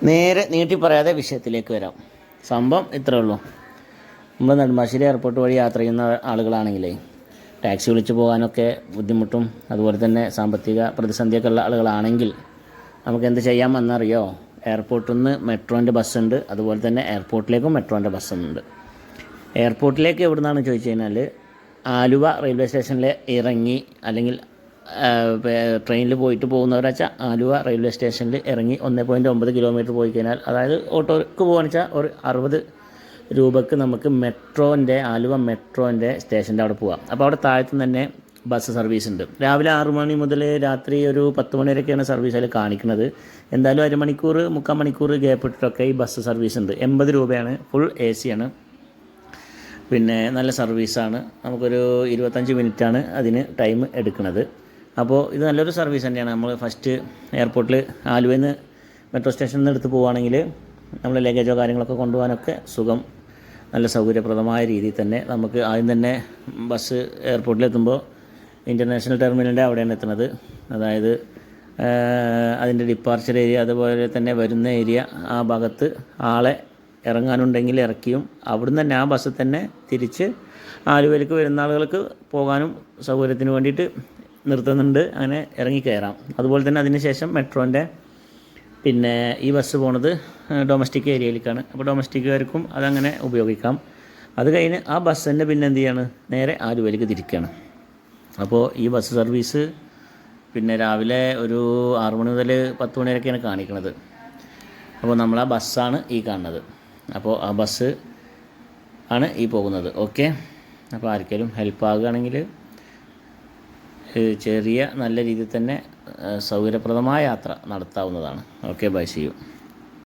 നേരെ നീട്ടി പറയാതെ വിഷയത്തിലേക്ക് വരാം. സംഭവം ഇത്രയേ ഉള്ളൂ. നമ്മൾ നെടുമ്പാശ്ശേരി എയർപോർട്ട് വഴി യാത്ര ചെയ്യുന്ന ആളുകളാണെങ്കിലേ ടാക്സി വിളിച്ച് പോകാനൊക്കെ ബുദ്ധിമുട്ടും അതുപോലെ തന്നെ സാമ്പത്തിക പ്രതിസന്ധിയൊക്കെ ഉള്ള ആളുകളാണെങ്കിൽ നമുക്ക് എന്ത് ചെയ്യാമെന്നറിയോ? എയർപോർട്ടിൽ നിന്ന് മെട്രോൻ്റെ ബസ്സുണ്ട്, അതുപോലെ തന്നെ എയർപോർട്ടിലേക്കും മെട്രോൻ്റെ ബസ്സുണ്ട്. എയർപോർട്ടിലേക്ക് എവിടെ നിന്നാണ് ചോദിച്ചു കഴിഞ്ഞാൽ ആലുവ റെയിൽവേ സ്റ്റേഷനിൽ ഇറങ്ങി, അല്ലെങ്കിൽ ട്രെയിനിൽ പോയിട്ട് പോകുന്നവരാച്ചാൽ ആലുവ റെയിൽവേ സ്റ്റേഷനിൽ ഇറങ്ങി 1.9 കിലോമീറ്റർ പോയി കഴിഞ്ഞാൽ, അതായത് ഓട്ടോക്ക് പോകാന്ന് വെച്ചാൽ ഒരു 60 രൂപക്ക് നമുക്ക് ആലുവ മെട്രോൻ്റെ സ്റ്റേഷൻ്റെ അവിടെ പോകാം. അപ്പോൾ അവിടെ താഴത്തു തന്നെ ബസ് സർവീസ് ഉണ്ട്. രാവിലെ 6 മണി മുതൽ രാത്രി ഒരു 10 മണി വരെയൊക്കെയാണ് സർവീസ് അതിൽ കാണിക്കുന്നത്. എന്തായാലും 1 മണിക്കൂർ 3/4 മണിക്കൂർ ഗ്യാപ്പ് ഇട്ടിട്ടൊക്കെ ഈ ബസ് സർവീസ് ഉണ്ട്. 80 രൂപയാണ്, ഫുൾ AC ആണ്. പിന്നെ നല്ല സർവീസാണ്. നമുക്കൊരു 25 മിനിറ്റാണ് അതിന് ടൈം എടുക്കുന്നത്. അപ്പോൾ ഇത് നല്ലൊരു സർവീസ് തന്നെയാണ്. നമ്മൾ ഫസ്റ്റ് എയർപോർട്ടിൽ ആലുവയിൽ നിന്ന് മെട്രോ സ്റ്റേഷനിൽ നിന്ന് എടുത്ത് പോവുകയാണെങ്കിൽ നമ്മൾ ലഗേജോ കാര്യങ്ങളൊക്കെ കൊണ്ടുപോകാനൊക്കെ സുഖം, നല്ല സൗകര്യപ്രദമായ രീതിയിൽ തന്നെ നമുക്ക് ആദ്യം തന്നെ ബസ് എയർപോർട്ടിലെത്തുമ്പോൾ ഇൻ്റർനാഷണൽ ടെർമിനലിൻ്റെ അവിടെയാണ് എത്തുന്നത്. അതായത് അതിൻ്റെ ഡിപ്പാർച്ചർ ഏരിയ, അതുപോലെ തന്നെ വരുന്ന ഏരിയ, ആ ഭാഗത്ത് ആളെ ഇറങ്ങാനുണ്ടെങ്കിൽ ഇറക്കിയും അവിടുന്ന് തന്നെ ആ ബസ്സിൽ തന്നെ തിരിച്ച് ആലുവയിലേക്ക് വരുന്ന ആളുകൾക്ക് പോകാനും സൗകര്യത്തിന് വേണ്ടിയിട്ട് നിർത്തുന്നുണ്ട്. അങ്ങനെ ഇറങ്ങിക്കയറാം. അതുപോലെ തന്നെ അതിന് ശേഷം മെട്രോൻ്റെ പിന്നെ ഈ ബസ് പോണത് ഡൊമസ്റ്റിക് ഏരിയയിലേക്കാണ്. അപ്പോൾ ഡൊമസ്റ്റിക്കുകാർക്കും അതങ്ങനെ ഉപയോഗിക്കാം. അത് കഴിഞ്ഞ് ആ ബസ് തന്നെ പിന്നെ എന്ത് ചെയ്യാണ്, നേരെ ആലുവയിലേക്ക് തിരിക്കുകയാണ്. അപ്പോൾ ഈ ബസ് സർവീസ് പിന്നെ രാവിലെ ഒരു 6 മണി മുതൽ 10 മണി വരെയൊക്കെയാണ് കാണിക്കുന്നത്. അപ്പോൾ നമ്മൾ ആ ബസ്സാണ് ഈ കാണുന്നത്. അപ്പോൾ ആ ബസ് ആണ് ഈ പോകുന്നത്. ഓക്കെ, അപ്പോൾ ആർക്കെങ്കിലും ഹെൽപ്പ് ആകുകയാണെങ്കിൽ ചെറിയ നല്ല രീതിയിൽ തന്നെ സൗകര്യപ്രദമായ യാത്ര നടത്താവുന്നതാണ്. Okay, bye, see U.